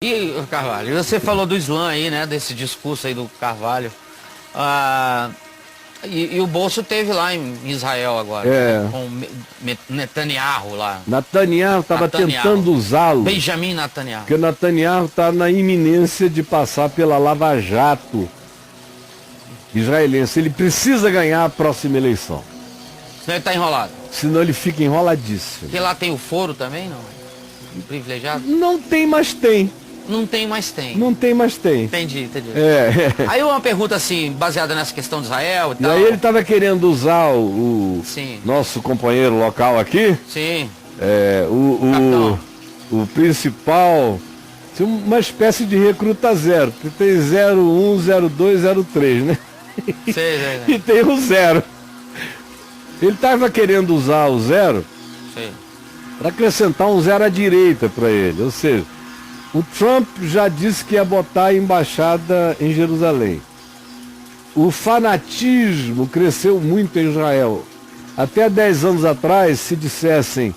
E, Carvalho, você falou do Islã aí, né? Desse discurso aí do Carvalho. Ah, e o Bolso teve lá em Israel agora, É. né? Com Netanyahu lá. Netanyahu estava tentando usá-lo, Benjamin Netanyahu. porque Netanyahu está na iminência de passar pela Lava Jato israelense. Ele precisa ganhar a próxima eleição, Senão ele tá enrolado. senão ele fica enroladíssimo. Porque lá tem o foro também, não? Privilegiado? Não tem, mas tem. Não tem, mas tem. Não tem, mas tem. Entendi. É. Aí uma pergunta assim, baseada nessa questão de Israel e E tal. aí ele estava querendo usar o Sim. nosso companheiro local aqui, Sim. o principal, uma espécie de recruta zero, que tem 01, 02, 03, né? Sei. E tem o zero. Ele estava querendo usar o zero Sei. para acrescentar um zero à direita para ele. Ou seja, o Trump já disse que ia botar a embaixada em Jerusalém. O fanatismo cresceu muito em Israel. Até 10 anos atrás, se dissessem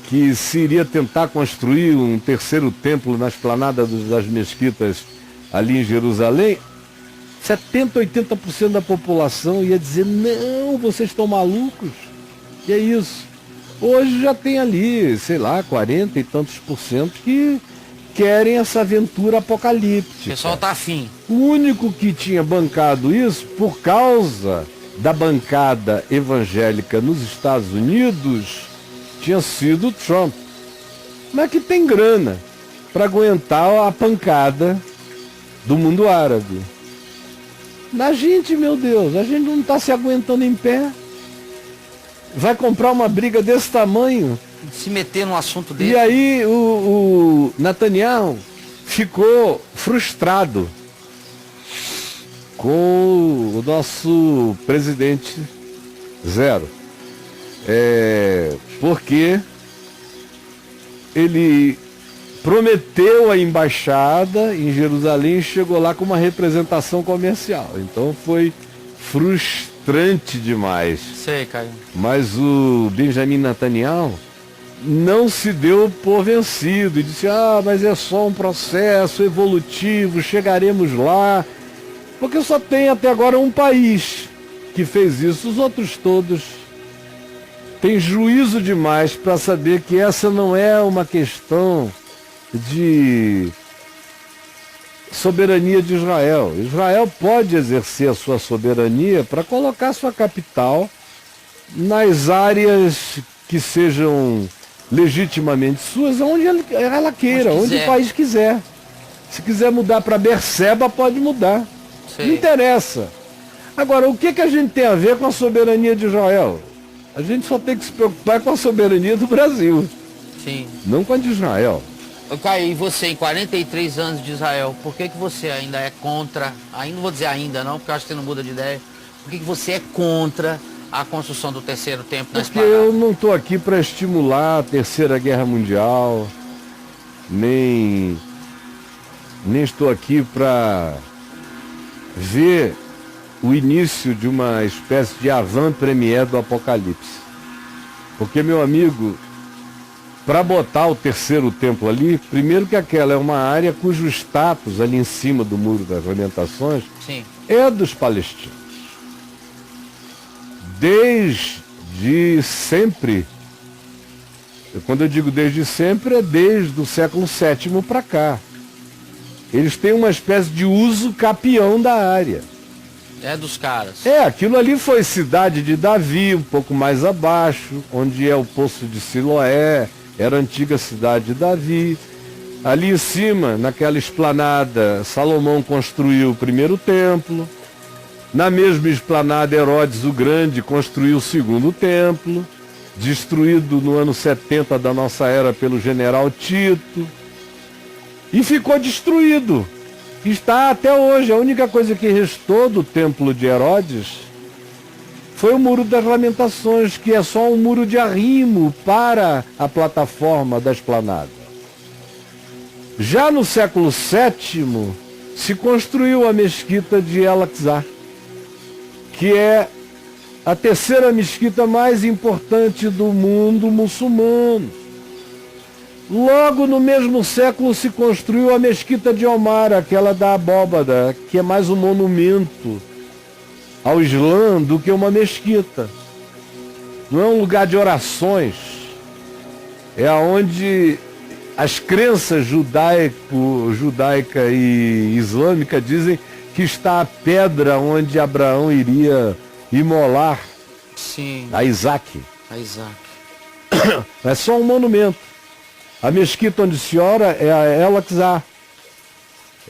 que se iria tentar construir um terceiro templo na esplanada das mesquitas ali em Jerusalém, 70, 80% da população ia dizer: não, vocês estão malucos. E é isso. Hoje já tem ali, sei lá, 40 e tantos por cento que querem essa aventura O apocalíptica. pessoal tá afim. O único que tinha bancado isso, por causa da bancada evangélica nos Estados Unidos, tinha sido o Trump. Mas que tem grana para aguentar a pancada do mundo árabe. A gente, meu Deus, a gente não está se aguentando em pé. Vai comprar uma briga desse tamanho. Se meter num assunto desse. E aí o Netanyahu ficou frustrado com o nosso presidente zero. Porque ele prometeu a embaixada em Jerusalém e chegou lá com uma representação comercial. Então foi frustrante demais. Sei, Caio. Mas o Benjamin Netanyahu não se deu por vencido e disse: mas é só um processo evolutivo, chegaremos lá. Porque só tem até agora um país que fez isso, os outros todos têm juízo demais para saber que essa não é uma questão de soberania de Israel. Israel pode exercer a sua soberania para colocar sua capital nas áreas que sejam legitimamente suas, onde ela queira, onde o país quiser. Se quiser mudar para Berseba, pode mudar. Sei. Não interessa. Agora, o que a gente tem a ver com a soberania de Israel? A gente só tem que se preocupar com a soberania do Brasil, Sim. não com a de Israel. Caio, e você, em 43 anos de Israel, por que você ainda é contra, ainda não vou dizer ainda não, porque eu acho que você não muda de ideia, por que você é contra a construção do terceiro templo na Porque esplanada? eu não estou aqui para estimular a Terceira Guerra Mundial, nem estou aqui para ver o início de uma espécie de avant-première do Apocalipse. Porque, meu amigo, para botar o terceiro templo ali, primeiro que aquela é uma área cujo status ali em cima do Muro das Lamentações Sim. é dos palestinos. Desde sempre, quando eu digo desde sempre, é desde o século VII para cá. Eles têm uma espécie de uso capião da área. É dos caras. Aquilo ali foi cidade de Davi, um pouco mais abaixo, onde é o poço de Siloé, era a antiga cidade de Davi. Ali em cima, naquela esplanada, Salomão construiu o primeiro templo. Na mesma esplanada, Herodes o Grande construiu o segundo templo, destruído no ano 70 da nossa era pelo general Tito. E ficou destruído. Está até hoje. A única coisa que restou do templo de Herodes foi o Muro das Lamentações, que é só um muro de arrimo para a plataforma da esplanada. Já no século VII, se construiu a mesquita de El-Aqsa, que é a terceira mesquita mais importante do mundo muçulmano. Logo no mesmo século se construiu a Mesquita de Omar, aquela da abóbada, que é mais um monumento ao Islã do que uma mesquita. Não é um lugar de orações, é onde as crenças judaica e islâmica dizem que está a pedra onde Abraão iria imolar Sim. a Isaac. A Isaac. É só um monumento. A mesquita onde se ora é a El-Aqsa.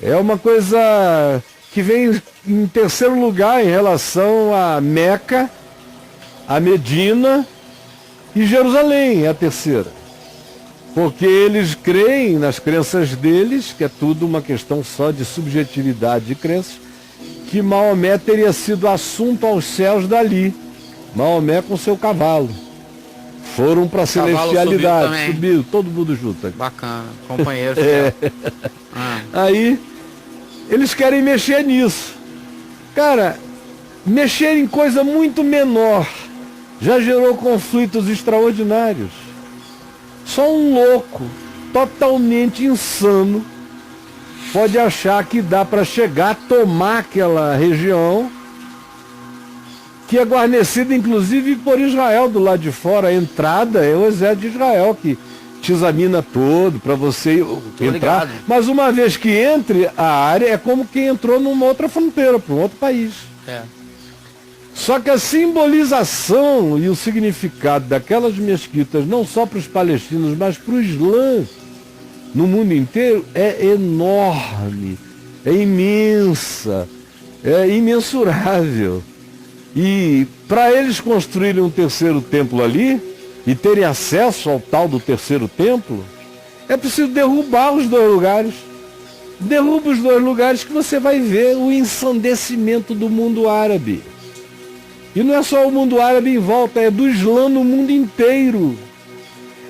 É uma coisa que vem em terceiro lugar em relação a Meca, a Medina e Jerusalém, é a terceira. Porque eles creem nas crenças deles, que é tudo uma questão só de subjetividade de crenças, que Maomé teria sido assunto aos céus dali. Maomé com seu cavalo. Foram para a celestialidade, subiu todo mundo junto. Bacana, companheiro. Aí, eles querem mexer nisso. Cara, mexer em coisa muito menor já gerou conflitos extraordinários. Só um louco, totalmente insano, pode achar que dá para chegar a tomar aquela região, que é guarnecida inclusive por Israel do lado de fora. A entrada é o exército de Israel que te examina todo para você entrar. Mas uma vez que entre a área, é como quem entrou numa outra fronteira, para um outro país. Só que a simbolização e o significado daquelas mesquitas, não só para os palestinos, mas para o Islã, no mundo inteiro, é enorme, é imensa, é imensurável. E para eles construírem um terceiro templo ali, e terem acesso ao tal do terceiro templo, é preciso derrubar os dois lugares. Derruba os dois lugares que você vai ver o ensandecimento do mundo árabe. E não é só o mundo árabe em volta, é do Islã no mundo inteiro.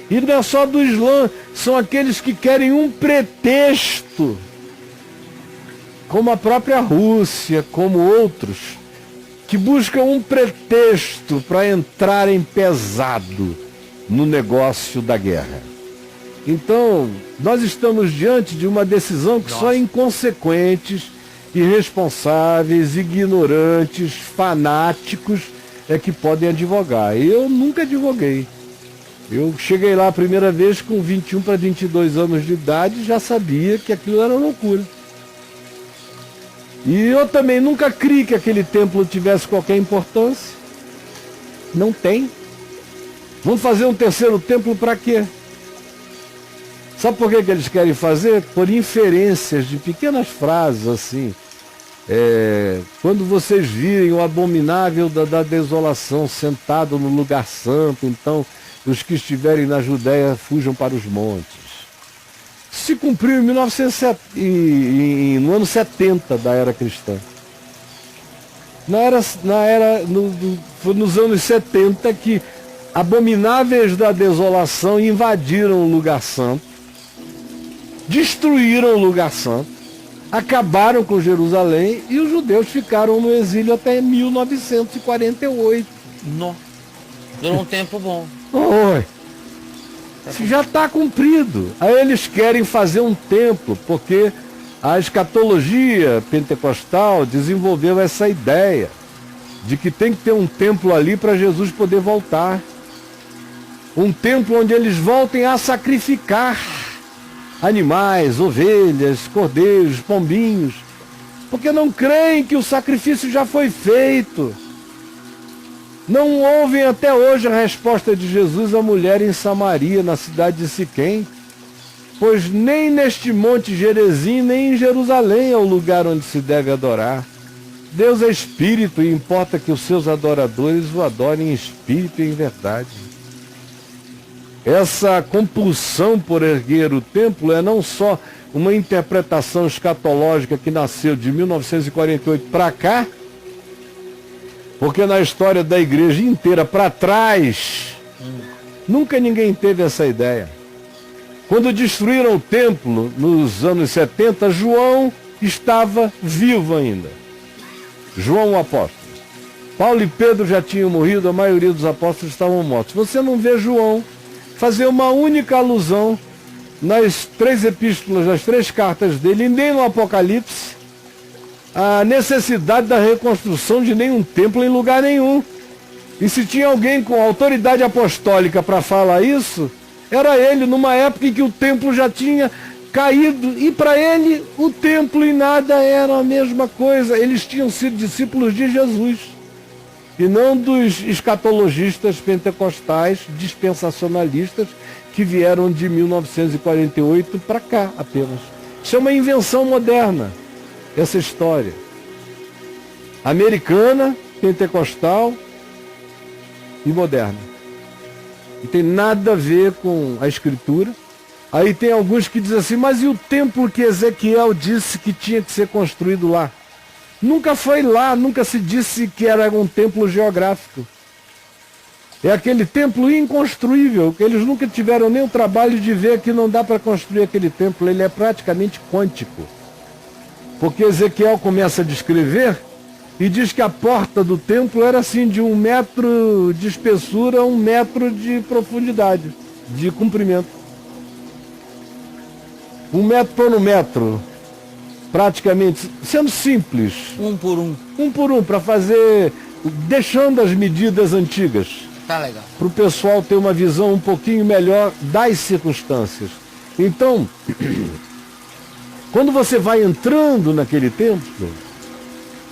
E não é só do Islã, são aqueles que querem um pretexto, como a própria Rússia, como outros, que buscam um pretexto para entrarem pesado no negócio da guerra. Então, nós estamos diante de uma decisão que só inconsequentes, irresponsáveis, ignorantes, fanáticos é que podem advogar. Eu nunca advoguei. Eu cheguei lá a primeira vez com 21 para 22 anos de idade e já sabia que aquilo era loucura. E eu também nunca criei que aquele templo tivesse qualquer importância. Não tem. Vamos fazer um terceiro templo para quê? Sabe por que eles querem fazer? Por inferências de pequenas frases assim. Quando vocês virem o abominável da desolação sentado no lugar santo, então os que estiverem na Judéia fujam para os montes. Se cumpriu em no ano 70 da era cristã. Foi nos anos 70 que abomináveis da desolação invadiram o lugar santo, destruíram o lugar santo, acabaram com Jerusalém e os judeus ficaram no exílio até 1948. Não. Durou um tempo bom. Oi. Isso já está cumprido. Aí eles querem fazer um templo, porque a escatologia pentecostal desenvolveu essa ideia de que tem que ter um templo ali para Jesus poder voltar. Um templo onde eles voltem a sacrificar animais, ovelhas, cordeiros, pombinhos, porque não creem que o sacrifício já foi feito. Não ouvem até hoje a resposta de Jesus à mulher em Samaria, na cidade de Siquém, pois nem neste monte Gerezim, nem em Jerusalém é o lugar onde se deve adorar. Deus é espírito e importa que os seus adoradores o adorem em espírito e em verdade. Essa compulsão por erguer o templo é não só uma interpretação escatológica que nasceu de 1948 para cá, porque na história da igreja inteira para trás, nunca ninguém teve essa ideia. Quando destruíram o templo nos anos 70, João estava vivo ainda. João o apóstolo. Paulo e Pedro já tinham morrido, a maioria dos apóstolos estavam mortos. Você não vê João fazer uma única alusão nas 3 epístolas, nas 3 cartas dele, e nem no Apocalipse, a necessidade da reconstrução de nenhum templo em lugar nenhum. E se tinha alguém com autoridade apostólica para falar isso, era ele, numa época em que o templo já tinha caído, e para ele o templo e nada era a mesma coisa. Eles tinham sido discípulos de Jesus e não dos escatologistas pentecostais, dispensacionalistas, que vieram de 1948 para cá apenas. Isso é uma invenção moderna, essa história americana, pentecostal e moderna. Não tem nada a ver com a Escritura. Aí tem alguns que dizem assim, mas e o templo que Ezequiel disse que tinha que ser construído lá? Nunca foi lá, nunca se disse que era um templo geográfico. É aquele templo inconstruível, que eles nunca tiveram nem o trabalho de ver que não dá para construir aquele templo. Ele é praticamente quântico. Porque Ezequiel começa a descrever e diz que a porta do templo era assim, de 1 metro de espessura, 1 metro de profundidade, de comprimento. 1 metro por 1 metro, praticamente, sendo simples. 1 por 1. 1 por 1, para fazer, deixando as medidas antigas. Tá legal. Para o pessoal ter uma visão um pouquinho melhor das circunstâncias. Então, quando você vai entrando naquele templo,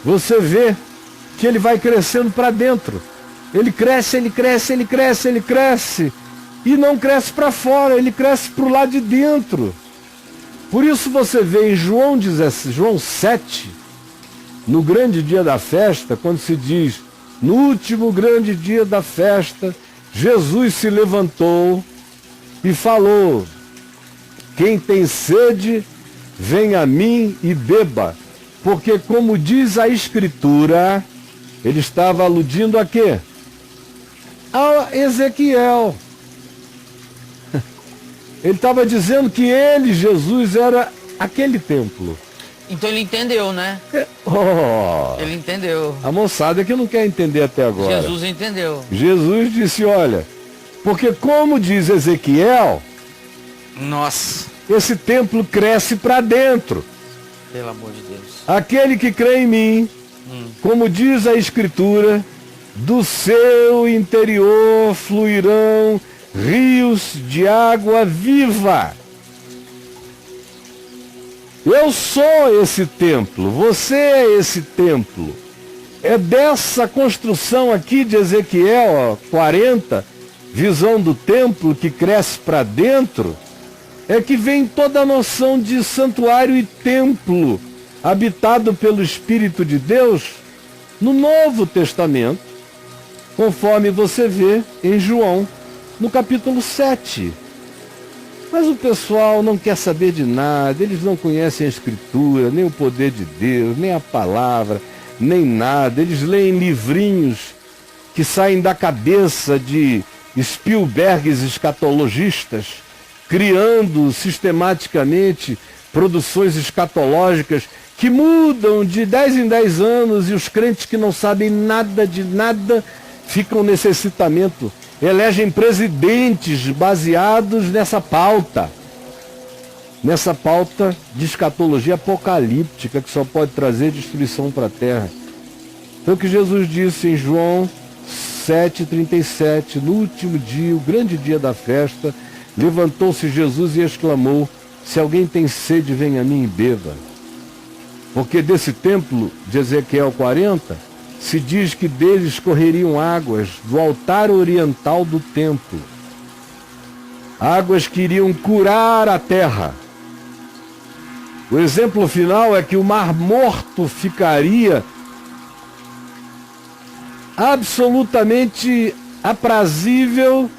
você vê que ele vai crescendo para dentro. Ele cresce, ele cresce, ele cresce, ele cresce. E não cresce para fora, ele cresce para o lado de dentro. Por isso você vê em João 7, no grande dia da festa, quando se diz, no último grande dia da festa, Jesus se levantou e falou, quem tem sede, vem a mim e beba. Porque como diz a Escritura, ele estava aludindo a quê? A Ezequiel. Ele estava dizendo que ele, Jesus, era aquele templo. Então ele entendeu, né? Ele entendeu. A moçada que não quer entender até agora. Jesus entendeu. Jesus disse, olha, porque como diz Ezequiel, Nossa, esse templo cresce para dentro. pelo amor de Deus. Aquele que crê em mim, como diz a Escritura, do seu interior fluirão rios de água viva. Eu sou esse templo, você é esse templo. É dessa construção aqui de Ezequiel 40, visão do templo que cresce para dentro, é que vem toda a noção de santuário e templo habitado pelo Espírito de Deus no Novo Testamento, conforme você vê em João, no capítulo 7. Mas o pessoal não quer saber de nada, eles não conhecem a Escritura, nem o poder de Deus, nem a palavra, nem nada. Eles leem livrinhos que saem da cabeça de Spielbergs escatologistas, criando sistematicamente produções escatológicas que mudam de 10 em 10 anos, e os crentes que não sabem nada de nada ficam nesse excitamento. Elegem presidentes baseados nessa pauta de escatologia apocalíptica, que só pode trazer destruição para a terra. Foi o que Jesus disse em João 7,37, no último dia, o grande dia da festa, levantou-se Jesus e exclamou, se alguém tem sede, venha a mim e beba. Porque desse templo de Ezequiel 40, se diz que deles correriam águas do altar oriental do templo. Águas que iriam curar a terra. O exemplo final é que o Mar Morto ficaria absolutamente aprazível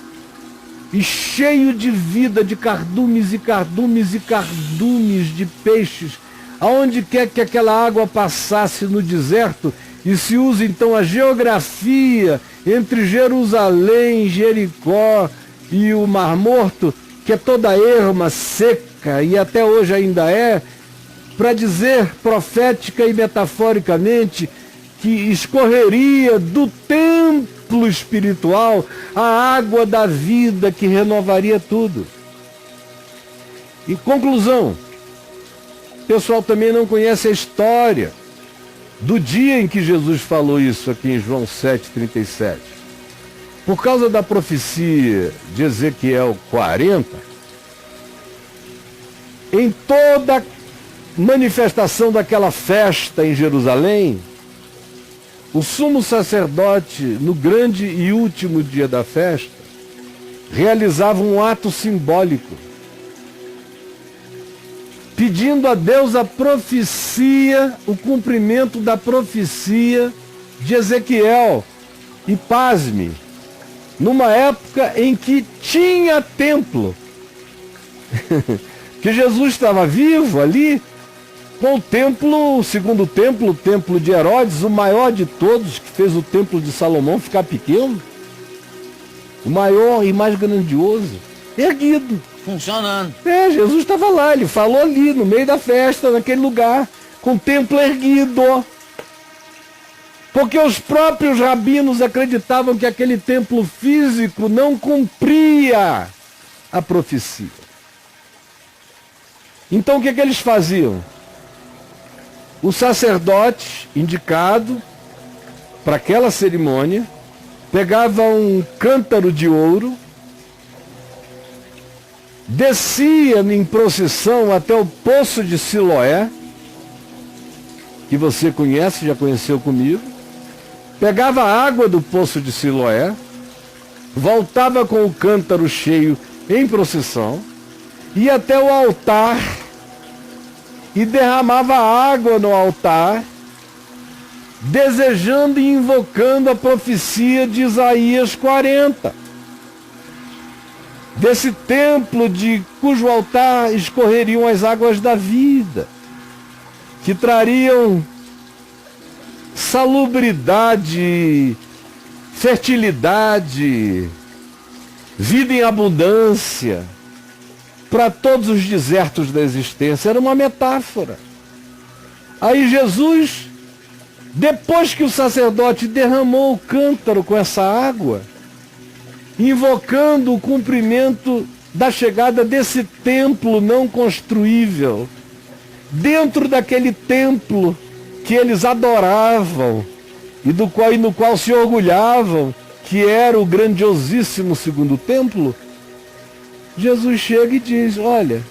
e cheio de vida, de cardumes e cardumes e cardumes de peixes, aonde quer que aquela água passasse no deserto. E se usa então a geografia entre Jerusalém, Jericó e o Mar Morto, que é toda erma, seca, e até hoje ainda é, para dizer profética e metaforicamente que escorreria do templo espiritual a água da vida que renovaria tudo. Em conclusão, o pessoal também não conhece a história do dia em que Jesus falou isso aqui em João 7,37. Por causa da profecia de Ezequiel 40, em toda manifestação daquela festa em Jerusalém, o sumo sacerdote, no grande e último dia da festa, realizava um ato simbólico, pedindo a Deus a profecia, o cumprimento da profecia de Ezequiel. E pasme, numa época em que tinha templo, que Jesus estava vivo ali, com o templo, o segundo templo, o templo de Herodes, o maior de todos, que fez o templo de Salomão ficar pequeno, o maior e mais grandioso, erguido. Funcionando. Jesus estava lá, ele falou ali, no meio da festa, naquele lugar, com o templo erguido. Porque os próprios rabinos acreditavam que aquele templo físico não cumpria a profecia. Então o que eles faziam? O sacerdote indicado para aquela cerimônia pegava um cântaro de ouro, descia em procissão até o poço de Siloé, que você conhece, já conheceu comigo, pegava a água do poço de Siloé, voltava com o cântaro cheio em procissão, ia até o altar e derramava água no altar, desejando e invocando a profecia de Isaías 40. Desse templo de cujo altar escorreriam as águas da vida, que trariam salubridade, fertilidade, vida em abundância para todos os desertos da existência. Era uma metáfora. Aí Jesus, depois que o sacerdote derramou o cântaro com essa água, invocando o cumprimento da chegada desse templo não construível, dentro daquele templo que eles adoravam e no qual se orgulhavam, que era o grandiosíssimo segundo templo, Jesus chega e diz: olha,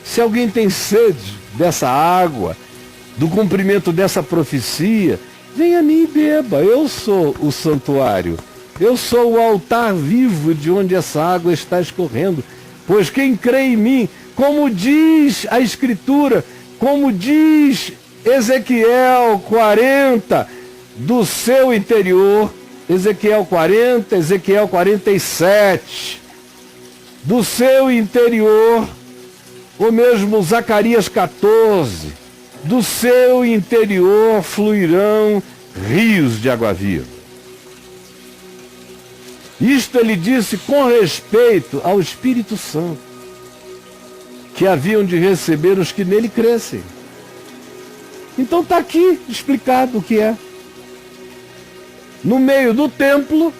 se alguém tem sede dessa água, do cumprimento dessa profecia, venha a mim e beba. Eu sou o santuário. Eu sou o altar vivo de onde essa água está escorrendo. Pois quem crê em mim, como diz a Escritura, como diz Ezequiel 40, do seu interior, Ezequiel 40, Ezequiel 47, do seu interior, ou mesmo Zacarias 14, do seu interior fluirão rios de água viva. Isto ele disse com respeito ao Espírito Santo, que haviam de receber os que nele crescem. Então está aqui explicado o que é. No meio do templo,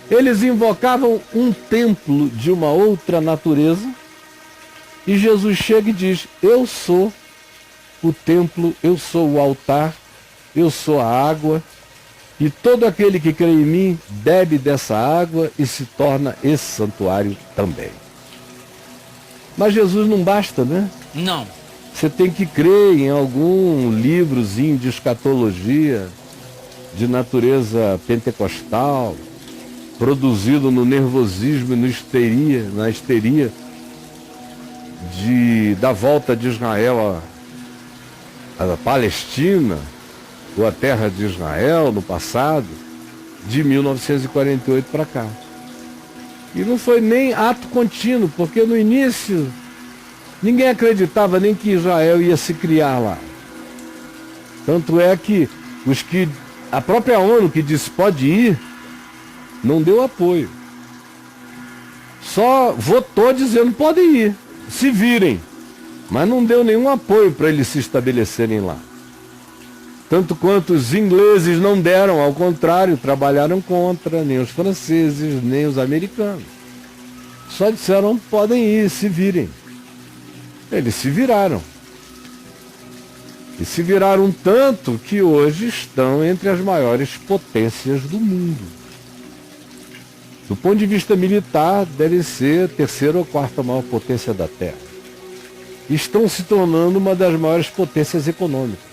eles invocavam um templo de uma outra natureza, e Jesus chega e diz: eu sou o templo, eu sou o altar, eu sou a água, e todo aquele que crê em mim bebe dessa água e se torna esse santuário também. Mas Jesus não basta, né? Não. Você tem que crer em algum livrozinho de escatologia, de natureza pentecostal, produzido no nervosismo e na histeria da volta de Israel à Palestina, ou a terra de Israel no passado, de 1948 para cá. E não foi nem ato contínuo, porque no início ninguém acreditava nem que Israel ia se criar lá. Tanto é que a própria ONU, que disse pode ir, não deu apoio. Só votou dizendo podem ir, se virem. Mas não deu nenhum apoio para eles se estabelecerem lá. Tanto quanto os ingleses não deram, ao contrário, trabalharam contra, nem os franceses, nem os americanos. Só disseram, podem ir, se virem. Eles se viraram. E se viraram tanto que hoje estão entre as maiores potências do mundo. Do ponto de vista militar, devem ser a terceira ou quarta maior potência da Terra. Estão se tornando uma das maiores potências econômicas.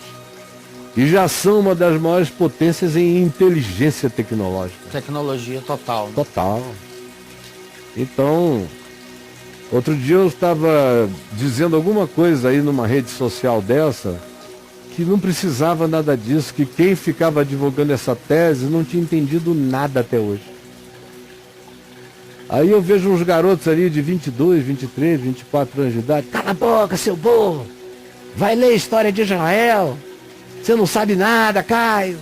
E já são uma das maiores potências em inteligência tecnológica. Tecnologia total. Né? Total. Então, outro dia eu estava dizendo alguma coisa aí numa rede social dessa, que não precisava nada disso, que quem ficava divulgando essa tese não tinha entendido nada até hoje. Aí eu vejo uns garotos ali de 22, 23, 24 anos de idade. Cala a boca, seu burro! Vai ler a história de Israel! Você não sabe nada, Caio!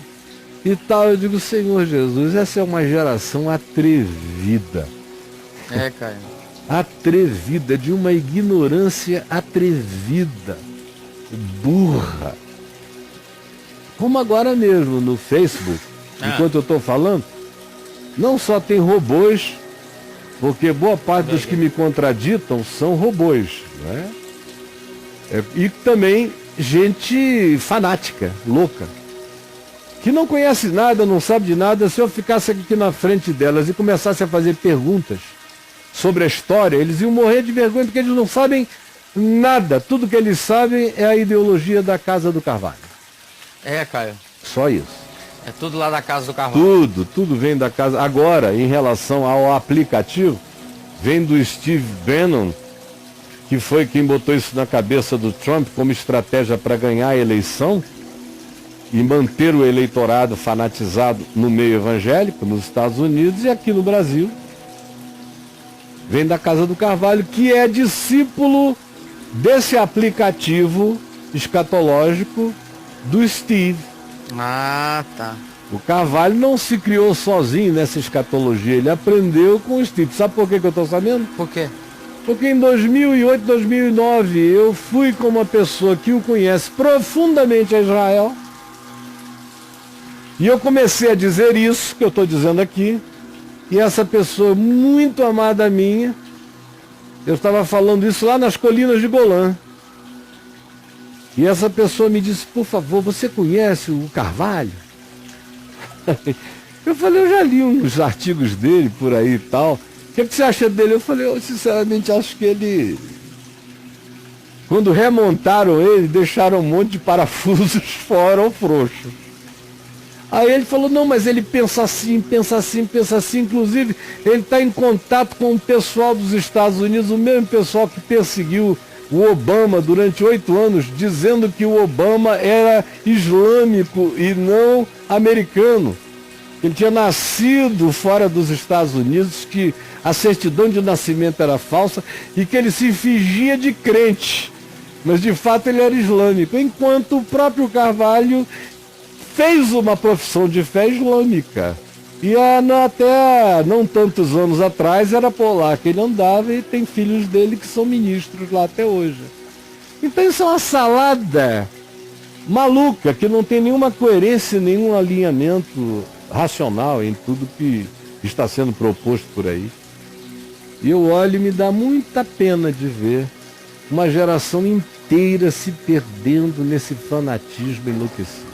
E tal, eu digo, Senhor Jesus, essa é uma geração atrevida. É, Caio. Atrevida, de uma ignorância atrevida, burra. Como agora mesmo no Facebook, enquanto eu estou falando, não só tem robôs, porque boa parte dos que me contraditam são robôs, né? E também gente fanática, louca, que não conhece nada, não sabe de nada. Se eu ficasse aqui na frente delas e começasse a fazer perguntas sobre a história, eles iam morrer de vergonha, porque eles não sabem nada. Tudo que eles sabem é a ideologia da Casa do Carvalho. É, Caio. Só isso. É tudo lá da Casa do Carvalho. Tudo vem da casa. Agora, em relação ao aplicativo, vem do Steve Bannon, que foi quem botou isso na cabeça do Trump como estratégia para ganhar a eleição e manter o eleitorado fanatizado no meio evangélico nos Estados Unidos e aqui no Brasil. Vem da Casa do Carvalho, que é discípulo desse aplicativo escatológico do Steve. Ah, tá. O Carvalho não se criou sozinho nessa escatologia, ele aprendeu com o Steve. Sabe por que eu estou sabendo? Por quê? Porque em 2008, 2009, eu fui com uma pessoa que o conhece profundamente a Israel, e eu comecei a dizer isso que eu estou dizendo aqui, e essa pessoa muito amada minha, eu estava falando isso lá nas colinas de Golã, e essa pessoa me disse, por favor, você conhece o Carvalho? Eu falei, eu já li uns artigos dele por aí e tal. O que você acha dele? Eu falei, eu sinceramente acho que ele... Quando remontaram ele, deixaram um monte de parafusos fora ou frouxo. Aí ele falou, não, mas ele pensa assim, pensa assim, pensa assim. Inclusive, ele está em contato com o pessoal dos Estados Unidos, o mesmo pessoal que perseguiu o Obama durante 8 anos, dizendo que o Obama era islâmico e não americano. Ele tinha nascido fora dos Estados Unidos, que a certidão de nascimento era falsa e que ele se fingia de crente, mas de fato ele era islâmico, enquanto o próprio Carvalho fez uma profissão de fé islâmica. E até não tantos anos atrás era por lá que ele andava, e tem filhos dele que são ministros lá até hoje. Então isso é uma salada maluca, que não tem nenhuma coerência, nenhum alinhamento racional em tudo que está sendo proposto por aí. E eu olho e me dá muita pena de ver uma geração inteira se perdendo nesse fanatismo enlouquecido.